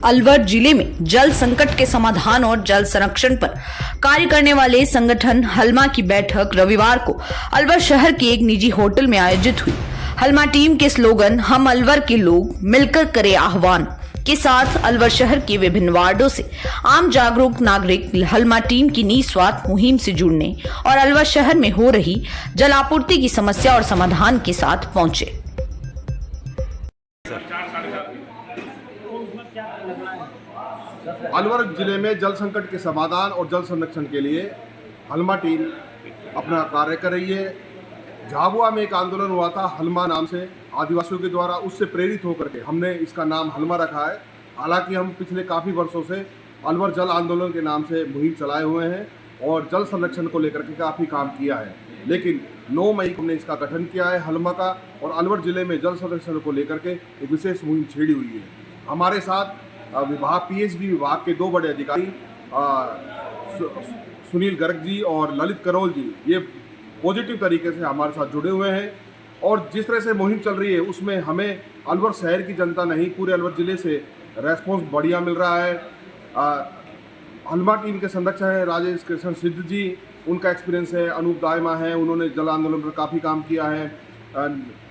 अलवर जिले में जल संकट के समाधान और जल संरक्षण पर कार्य करने वाले संगठन हलमा की बैठक रविवार को अलवर शहर के एक निजी होटल में आयोजित हुई। हलमा टीम के स्लोगन हम अलवर के लोग मिलकर करे आह्वान के साथ अलवर शहर के विभिन्न वार्डों से आम जागरूक नागरिक हलमा टीम की निस्वार्थ मुहिम से जुड़ने और अलवर शहर में हो रही जल आपूर्ति की समस्या और समाधान के साथ पहुंचे। अलवर जिले में जल संकट के समाधान और जल संरक्षण के लिए हलमा टीम अपना कार्य कर रही है। झाबुआ में एक आंदोलन हुआ था हलमा नाम से आदिवासियों के द्वारा, उससे प्रेरित होकर के हमने इसका नाम हलमा रखा है। हालांकि हम पिछले काफ़ी वर्षों से अलवर जल आंदोलन के नाम से मुहिम चलाए हुए हैं और जल संरक्षण को लेकर के काफ़ी काम किया है, लेकिन 9 मई को हमने इसका गठन किया है हलमा का, और अलवर जिले में जल संरक्षण को लेकर के एक विशेष मुहिम छेड़ी हुई है। हमारे साथ विभाग पीएचडी विभाग के 2 बड़े अधिकारी सुनील गर्ग जी और ललित करोल जी, ये पॉजिटिव तरीके से हमारे साथ जुड़े हुए हैं। और जिस तरह से मुहिम चल रही है उसमें हमें अलवर शहर की जनता नहीं, पूरे अलवर ज़िले से रेस्पॉन्स बढ़िया मिल रहा है। हलमा टीम के संरक्षक हैं राजेश कृष्ण सिद्ध जी, उनका एक्सपीरियंस है। अनूप दायमा है, उन्होंने जल आंदोलन पर काफ़ी काम किया है।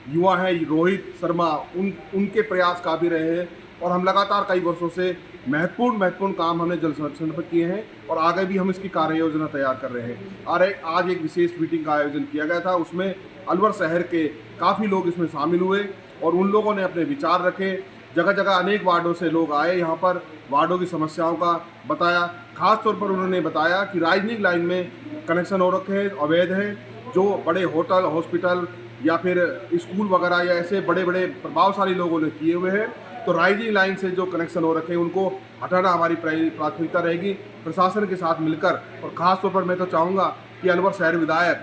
युवा हैं रोहित शर्मा, उनके प्रयास काफ़ी रहे हैं और हम लगातार कई वर्षों से महत्वपूर्ण काम हमने जल संरक्षण पर किए हैं और आगे भी हम इसकी कार्य योजना तैयार कर रहे हैं। आज एक विशेष मीटिंग का आयोजन किया गया था, उसमें अलवर शहर के काफ़ी लोग इसमें शामिल हुए और उन लोगों ने अपने विचार रखे। जगह जगह अनेक वार्डों से लोग आए, यहाँ पर वार्डों की समस्याओं का बताया। खास तौर पर उन्होंने बताया कि राजनीतिक लाइन में कनेक्शन हो रखे हैं, अवैध हैं, जो बड़े होटल, हॉस्पिटल या फिर स्कूल वगैरह या ऐसे बड़े बड़े प्रभावशाली लोगों ने किए हुए हैं। तो राइजिंग लाइन से जो कनेक्शन हो रखे हैं उनको हटाना हमारी प्राथमिकता रहेगी प्रशासन के साथ मिलकर। और ख़ास तौर पर मैं तो चाहूँगा कि अलवर शहर विधायक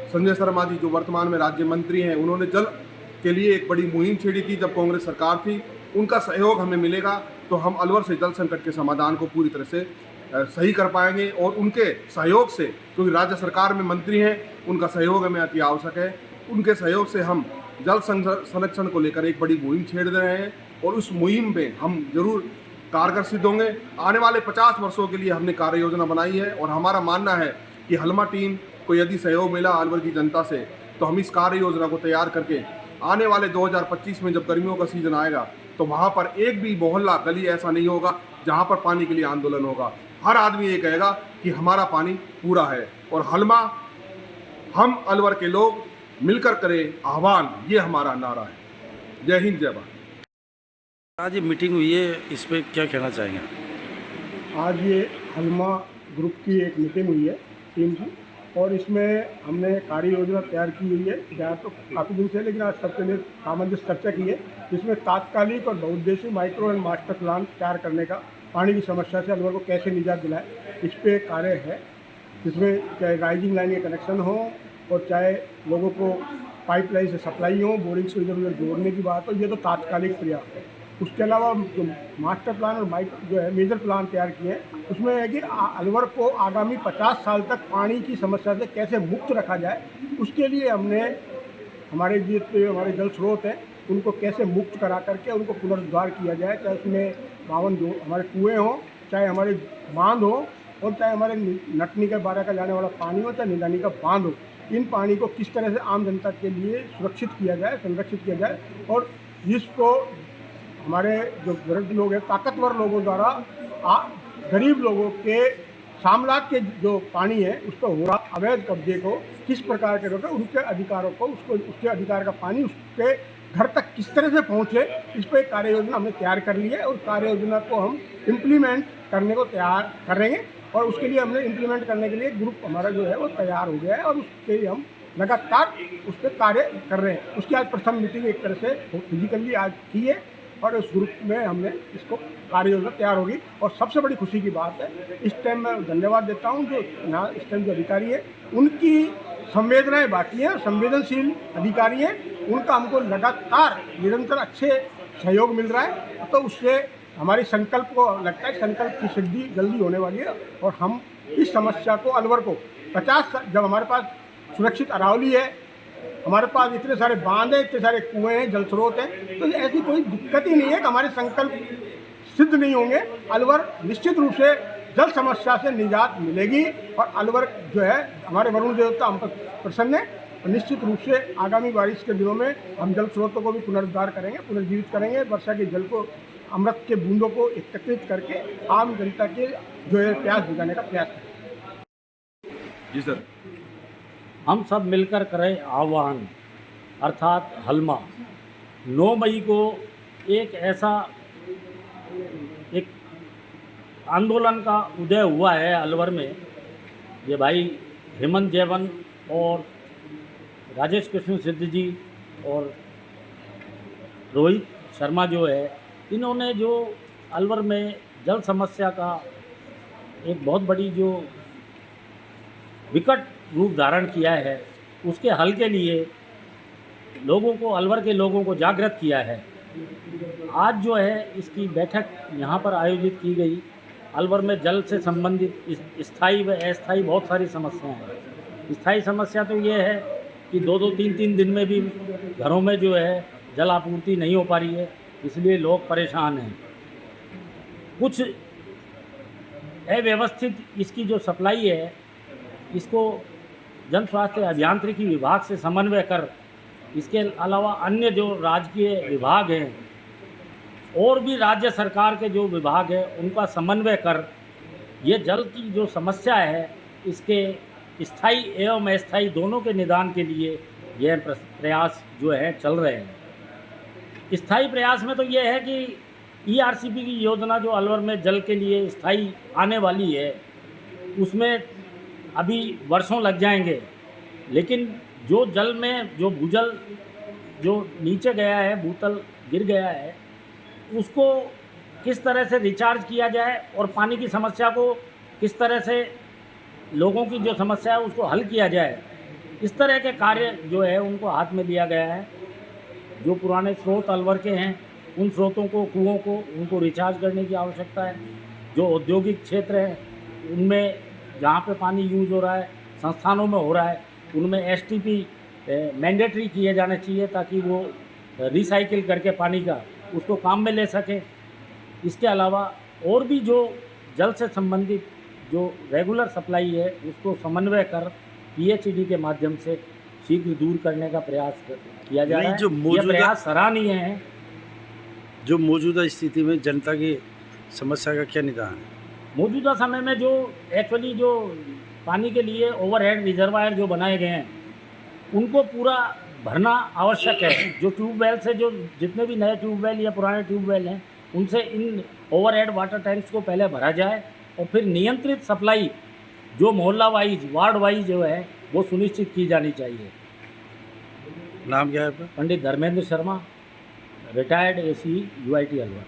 संजय शर्मा जी, जो वर्तमान में राज्य मंत्री हैं, उन्होंने जल के लिए एक बड़ी मुहिम छेड़ी थी जब कांग्रेस सरकार थी। उनका सहयोग हमें मिलेगा तो हम अलवर से जल संकट के समाधान को पूरी तरह से सही कर पाएंगे। और उनके सहयोग से, क्योंकि राज्य सरकार में मंत्री हैं, उनका सहयोग हमें अति आवश्यक है। उनके सहयोग से हम जल संरक्षण को लेकर एक बड़ी मुहिम छेड़ रहे हैं और उस मुहिम में हम जरूर कारगर सिद्ध होंगे। आने वाले 50 वर्षों के लिए हमने कार्य योजना बनाई है और हमारा मानना है कि हलमा टीम को यदि सहयोग मिला अलवर की जनता से तो हम इस कार्य योजना को तैयार करके आने वाले 2025 में जब गर्मियों का सीजन आएगा तो वहाँ पर एक भी मोहल्ला गली ऐसा नहीं होगा जहाँ पर पानी के लिए आंदोलन होगा। हर आदमी ये कहेगा कि हमारा पानी पूरा है। और हलमा हम अलवर के लोग मिलकर करें आह्वान, ये हमारा नारा है। जय हिंद, जय भारत। आज ये मीटिंग हुई है, इस पर क्या कहना चाहेंगे? आज ये हलमा ग्रुप की एक मीटिंग हुई है टीम की, और इसमें हमने कार्य योजना तैयार की हुई है। तैयार तो काफ़ी दिन से, लेकिन आज सबके लिए सामंजस्य चर्चा की है, जिसमें तात्कालिक और बहुउद्देशीय माइक्रो एंड मास्टर प्लान तैयार करने का, पानी की समस्या से अलवर को कैसे निजात दिलाए, इस पर कार्य है। जिसमें चाहे राइजिंग लाइन के कनेक्शन हो और चाहे लोगों को पाइपलाइन से सप्लाई हो, बोरिंग से इधर उधर जोड़ने की बात हो, ये तो तात्कालिक प्रयास है। उसके अलावा जो मास्टर प्लान और जो है मेजर प्लान तैयार किए हैं, उसमें है कि अलवर को आगामी 50 साल तक पानी की समस्या से कैसे मुक्त रखा जाए, उसके लिए हमने हमारे हमारे जल स्रोत हैं उनको कैसे मुक्त करा करके उनको पुनरुद्धार किया जाए, चाहे उसमें 52 जो हमारे कुएँ हों, चाहे हमारे बांध हो, और चाहे हमारे नटनी के बारह का जाने वाला पानी हो, चाहे निदानी का बांध हो। इन पानी को किस तरह से आम जनता के लिए सुरक्षित किया जाए, संरक्षित किया जाए, और इसको हमारे जो वृद्ध लोग हैं, ताकतवर लोगों द्वारा गरीब लोगों के साम्राज्य के जो पानी है उस पर हो रहा अवैध कब्जे को किस प्रकार के रोके, उनके अधिकारों को, उसके अधिकार का पानी उसके घर तक किस तरह से पहुँचे, इस पर एक कार्य योजना हमने तैयार कर ली है और कार्य योजना को हम इम्प्लीमेंट करने को तैयार करेंगे। और उसके लिए हमने इम्प्लीमेंट करने के लिए ग्रुप हमारा जो है वो तैयार हो गया है और उसके लिए हम लगातार उस पर कार्य कर रहे हैं। उसकी आज प्रथम मीटिंग एक तरह से फिजिकली आज की है और उस ग्रुप में हमने इसको कार्य योजना तैयार होगी। और सबसे बड़ी खुशी की बात है, इस टाइम मैं धन्यवाद देता हूँ जो यहाँ इस टाइम जो अधिकारी है उनकी संवेदनाएँ बाकी हैं, संवेदनशील अधिकारी हैं, उनका हमको लगातार निरंतर अच्छे सहयोग मिल रहा है। तो उससे हमारी संकल्प को लगता है संकल्प की सिद्धि जल्दी होने वाली है और हम इस समस्या को अलवर को 50 जब हमारे पास सुरक्षित अरावली है, हमारे पास इतने सारे बांध हैं, इतने सारे कुएँ हैं, जल स्रोत हैं, तो ऐसी कोई दिक्कत ही नहीं है कि हमारे संकल्प सिद्ध नहीं होंगे, अलवर निश्चित रूप से जल समस्या से निजात मिलेगी। और अलवर जो है हमारे वरुण देवता हम पर प्रसन्न है, और निश्चित रूप से आगामी बारिश के दिनों में हम जल स्रोतों को भी पुनरुद्धार करेंगे, पुनर्जीवित करेंगे, वर्षा के जल को, अमृत के बूंदों को एकत्रित करके आम जनता के जो है प्यास बुझाने का प्रयास करेंगे। जी सर। हम सब मिलकर करें आह्वान, अर्थात हलमा 9 मई को एक ऐसा एक आंदोलन का उदय हुआ है अलवर में। ये भाई हेमंत जैवन और राजेश कृष्ण सिद्ध जी और रोहित शर्मा जो है, इन्होंने जो अलवर में जल समस्या का एक बहुत बड़ी जो विकट रूप धारण किया है, उसके हल के लिए लोगों को, अलवर के लोगों को जागृत किया है। आज जो है इसकी बैठक यहाँ पर आयोजित की गई। अलवर में जल से संबंधित स्थायी व अस्थायी बहुत सारी समस्याएं हैं। स्थायी समस्या तो ये है कि 2-2, 3-3 दिन में भी घरों में जो है जल आपूर्ति नहीं हो पा रही है, इसलिए लोग परेशान हैं। कुछ अव्यवस्थित इसकी जो सप्लाई है, इसको जन स्वास्थ्य अभियांत्रिकी विभाग से समन्वय कर, इसके अलावा अन्य जो राजकीय विभाग हैं और भी राज्य सरकार के जो विभाग हैं, उनका समन्वय कर ये जल की जो समस्या है, इसके स्थायी एवं अस्थायी दोनों के निदान के लिए यह प्रयास जो है चल रहे हैं। स्थायी प्रयास में तो ये है कि ERCP की योजना जो अलवर में जल के लिए स्थायी आने वाली है, उसमें अभी वर्षों लग जाएंगे, लेकिन जो जल में जो भूजल जो नीचे गया है, भूतल गिर गया है, उसको किस तरह से रिचार्ज किया जाए और पानी की समस्या को किस तरह से, लोगों की जो समस्या है उसको हल किया जाए, इस तरह के कार्य जो है उनको हाथ में लिया गया है। जो पुराने स्रोत अलवर के हैं, उन स्रोतों को, कुओं को, उनको रिचार्ज करने की आवश्यकता है। जो औद्योगिक क्षेत्र है, उनमें जहाँ पे पानी यूज़ हो रहा है, संस्थानों में हो रहा है, उनमें STP मैंडेटरी किए जाने चाहिए, ताकि वो रिसाइकिल करके पानी का उसको काम में ले सकें। इसके अलावा और भी जो जल से संबंधित जो रेगुलर सप्लाई है, उसको समन्वय कर PHED के माध्यम से शीघ्र दूर करने का प्रयास किया जा रहा है। ये प्रयास सराहनीय है। जो मौजूदा स्थिति में जनता की समस्या का क्या निदान है? मौजूदा समय में जो एक्चुअली जो पानी के लिए ओवरहेड रिजर्वायर जो बनाए गए हैं, उनको पूरा भरना आवश्यक है। जो ट्यूबवेल से, जो जितने भी नए ट्यूबवेल या पुराने ट्यूबवेल हैं, उनसे इन ओवरहेड वाटर टैंक्स को पहले भरा जाए और फिर नियंत्रित सप्लाई जो मोहल्ला वाइज, वार्ड वाइज जो है, वो सुनिश्चित की जानी चाहिए। नाम क्या है आपका? Pandit Dharmendra Sharma, retired AC UIT Alwar.